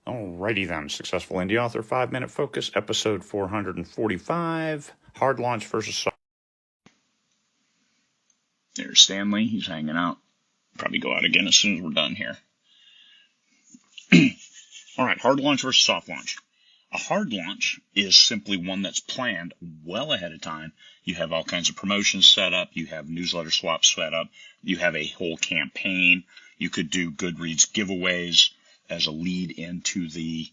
Alrighty then, Successful Indie Author 5-Minute Focus, episode 445, hard launch versus soft. There's Stanley, he's hanging out. Probably go out again as soon as we're done here. Alright, hard launch versus soft launch. A hard launch is simply one that's planned well ahead of time. You have all kinds of promotions set up, you have newsletter swaps set up, you have a whole campaign, you could do Goodreads giveaways as a lead into the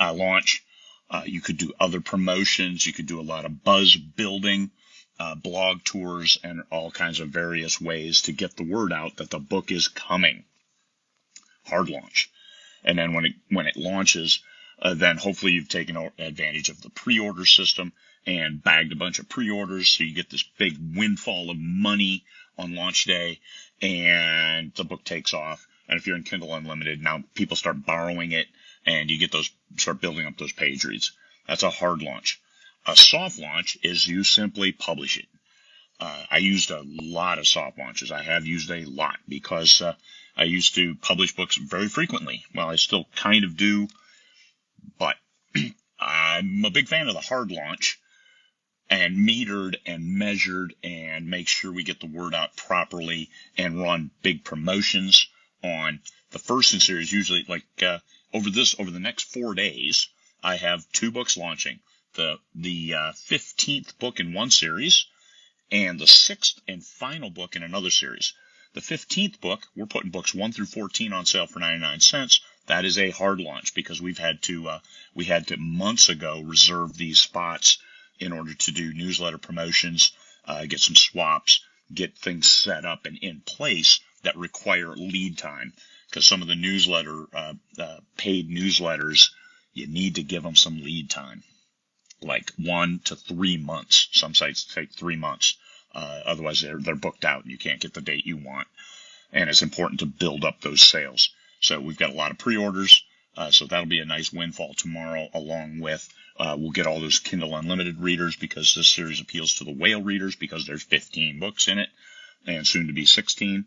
launch. You could do other promotions. You could do a lot of buzz building, blog tours, and all kinds of various ways to get the word out that the book is coming. Hard launch. And then when it launches, then hopefully you've taken advantage of the pre-order system and bagged a bunch of pre-orders, so you get this big windfall of money on launch day, and the book takes off. And if you're in Kindle Unlimited, now people start borrowing it, and you get start building up those page reads. That's a hard launch. A soft launch is you simply publish it. I used a lot of soft launches. I have used a lot because I used to publish books very frequently. Well, I still kind of do, but I'm a big fan of the hard launch, and metered and measured and make sure we get the word out properly and run big promotions on the first in series. Usually over the next 4 days, I have 2 books launching. The 15th book in one series and the 6th and final book in another series. The 15th book, we're putting books 1 through 14 on sale for 99 cents. That is a hard launch because we had to months ago reserve these spots in order to do newsletter promotions, get some swaps, get things set up and in place that require lead time. Because some of the newsletter, paid newsletters, you need to give them some lead time, like 1 to 3 months. Some sites take 3 months. Otherwise, they're booked out and you can't get the date you want. And it's important to build up those sales. So we've got a lot of pre-orders. So that'll be a nice windfall tomorrow, along with we'll get all those Kindle Unlimited readers, because this series appeals to the whale readers because there's 15 books in it and soon to be 16.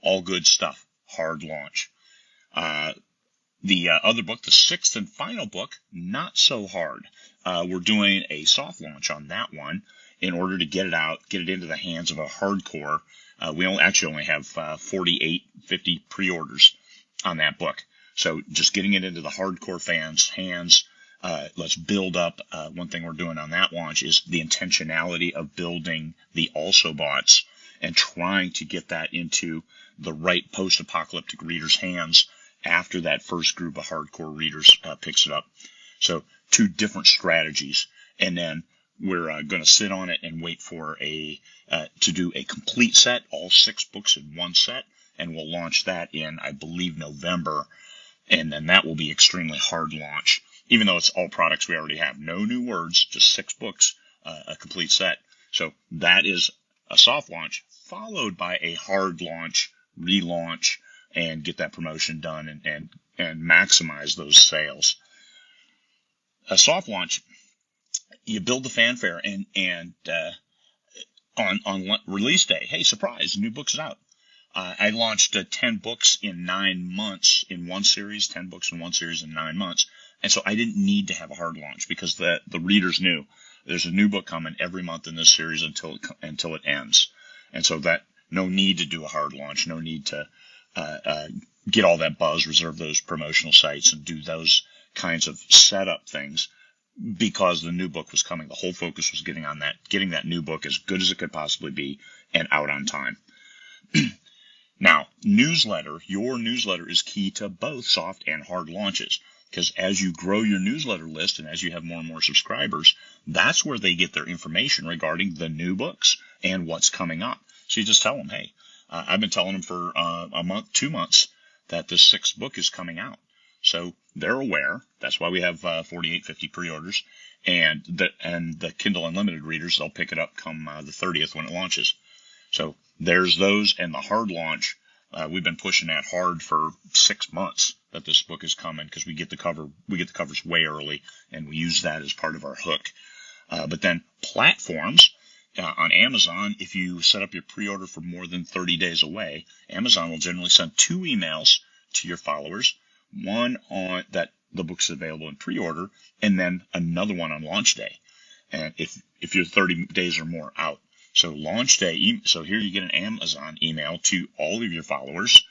All good stuff. Hard launch. The other book, the 6th and final book, not so hard. We're doing a soft launch on that one in order to get it out, get it into the hands of a hardcore. We only have 50 pre-orders on that book. So just getting it into the hardcore fans' hands. Let's build up. One thing we're doing on that launch is the intentionality of building the also bots and trying to get that into the right post-apocalyptic readers' hands after that first group of hardcore readers picks it up. So 2 different strategies. And then we're going to sit on it and wait for to do a complete set, all 6 books in one set. And we'll launch that in, I believe, November. And then that will be extremely hard launch. Even though it's all products we already have. No new words, just 6 books, a complete set. So that is a soft launch, followed by a hard launch, relaunch, and get that promotion done and maximize those sales. A soft launch, you build the fanfare and on release day, hey, surprise, new book's out. I launched 10 books in 9 months in one series, 10 books in one series in 9 months. And so I didn't need to have a hard launch because the readers knew there's a new book coming every month in this series until it ends. And so that no need to do a hard launch, no need to get all that buzz, reserve those promotional sites and do those kinds of setup things because the new book was coming. The whole focus was getting that new book as good as it could possibly be and out on time. Now, your newsletter is key to both soft and hard launches. Because as you grow your newsletter list and as you have more and more subscribers, that's where they get their information regarding the new books and what's coming up. So you just tell them, hey, I've been telling them for a month, 2 months that this 6th book is coming out. So they're aware. That's why we have 50 pre-orders. And the Kindle Unlimited readers, they'll pick it up come the 30th when it launches. So there's those, and the hard launch. We've been pushing that hard for 6 months that this book is coming because we get the covers way early, and we use that as part of our hook. But then platforms on Amazon, if you set up your pre-order for more than 30 days away, Amazon will generally send 2 emails to your followers. one on that the book's available in pre-order, and then another one on launch day. And if you're 30 days or more out. So launch day, so here you get an Amazon email to all of your followers.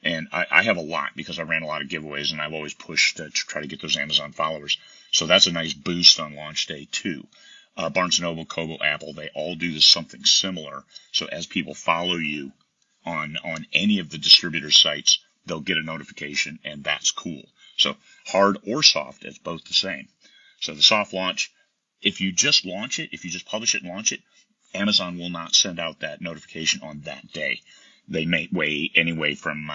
And I have a lot because I ran a lot of giveaways, and I've always pushed to try to get those Amazon followers. So that's a nice boost on launch day too. Barnes & Noble, Kobo, Apple, they all do something similar. So as people follow you on any of the distributor sites, they'll get a notification, and that's cool. So hard or soft, it's both the same. So the soft launch, if you just launch it, if you just publish it and launch it, Amazon will not send out that notification on that day. They may wait anyway from,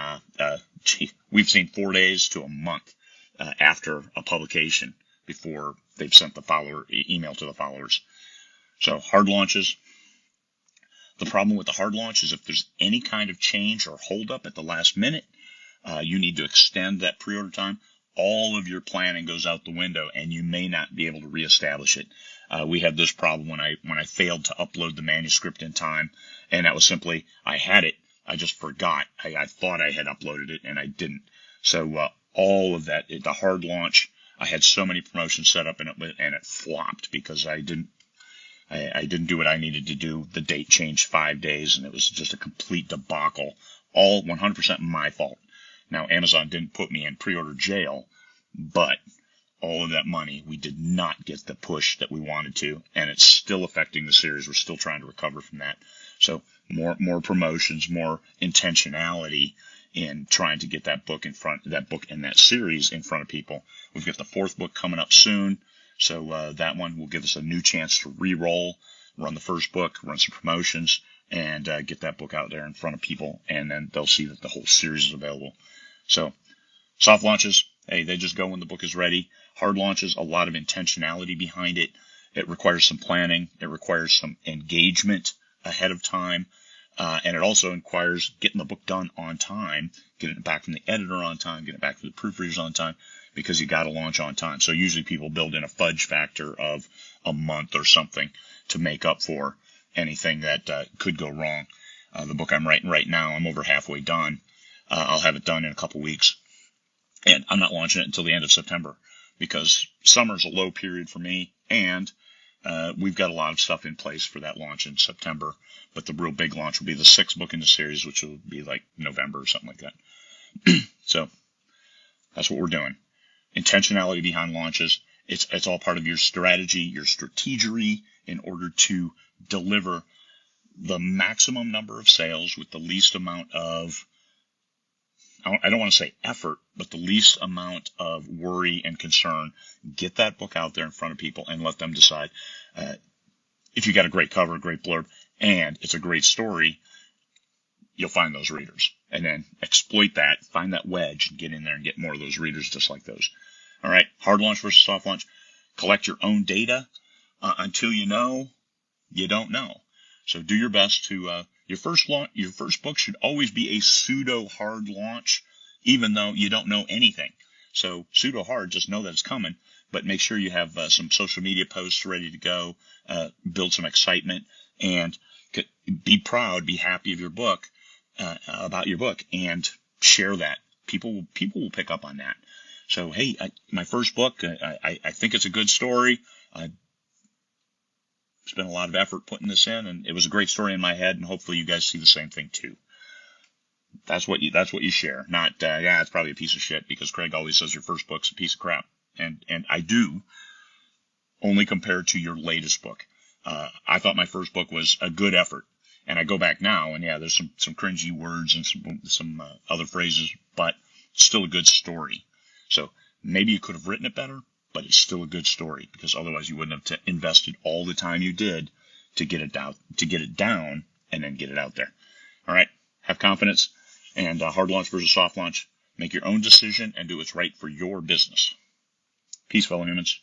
we've seen 4 days to a month after a publication before they've sent the email to the followers. So hard launches. The problem with the hard launch is if there's any kind of change or holdup at the last minute, you need to extend that pre-order time. All of your planning goes out the window, and you may not be able to reestablish it. We had this problem when I failed to upload the manuscript in time, and that was simply I had it. I just forgot. I thought I had uploaded it, and I didn't. So all of that, the hard launch, I had so many promotions set up, and it flopped because I didn't do what I needed to do. The date changed 5 days, and it was just a complete debacle. All 100% my fault. Now, Amazon didn't put me in pre-order jail, but all of that money, we did not get the push that we wanted to, and it's still affecting the series. We're still trying to recover from that. So more promotions, more intentionality in trying to get that book and that series in front of people. We've got the 4th book coming up soon, so that one will give us a new chance to re-roll, run the first book, run some promotions, and get that book out there in front of people, and then they'll see that the whole series is available. So soft launches, hey, they just go when the book is ready. Hard launches, a lot of intentionality behind it. It requires some planning. It requires some engagement ahead of time. And it also requires getting the book done on time, getting it back from the editor on time, getting it back from the proofreaders on time, because you got to launch on time. So usually people build in a fudge factor of a month or something to make up for anything that could go wrong. The book I'm writing right now, I'm over halfway done. I'll have it done in a couple weeks. And I'm not launching it until the end of September because summer's a low period for me, and we've got a lot of stuff in place for that launch in September. But the real big launch will be the 6th book in the series, which will be like November or something like that. So that's what we're doing. Intentionality behind launches. It's all part of your strategy, your strategery in order to deliver the maximum number of sales with the least amount of, I don't want to say effort, but the least amount of worry and concern. Get that book out there in front of people and let them decide. If you got a great cover, a great blurb, and it's a great story, you'll find those readers. And then exploit that, find that wedge, and get in there and get more of those readers just like those. All right, hard launch versus soft launch. Collect your own data until you know you don't know. So do your best to your first book should always be a pseudo hard launch, even though you don't know anything. So pseudo hard, just know that it's coming, but make sure you have some social media posts ready to go, build some excitement, and be proud, be happy of your book, about your book, and share that. People will pick up on that. So hey, my first book, I think it's a good story. I spent a lot of effort putting this in, and it was a great story in my head, and hopefully you guys see the same thing too. That's what you share. Not it's probably a piece of shit, because Craig always says your first book's a piece of crap, and I do, only compared to your latest book. I thought my first book was a good effort, and I go back now, and there's some cringy words and some other phrases, but it's still a good story. So maybe you could have written it better, but it's still a good story, because otherwise you wouldn't have invested all the time you did to get it down, and then get it out there. All right, have confidence, and hard launch versus soft launch. Make your own decision and do what's right for your business. Peace, fellow humans.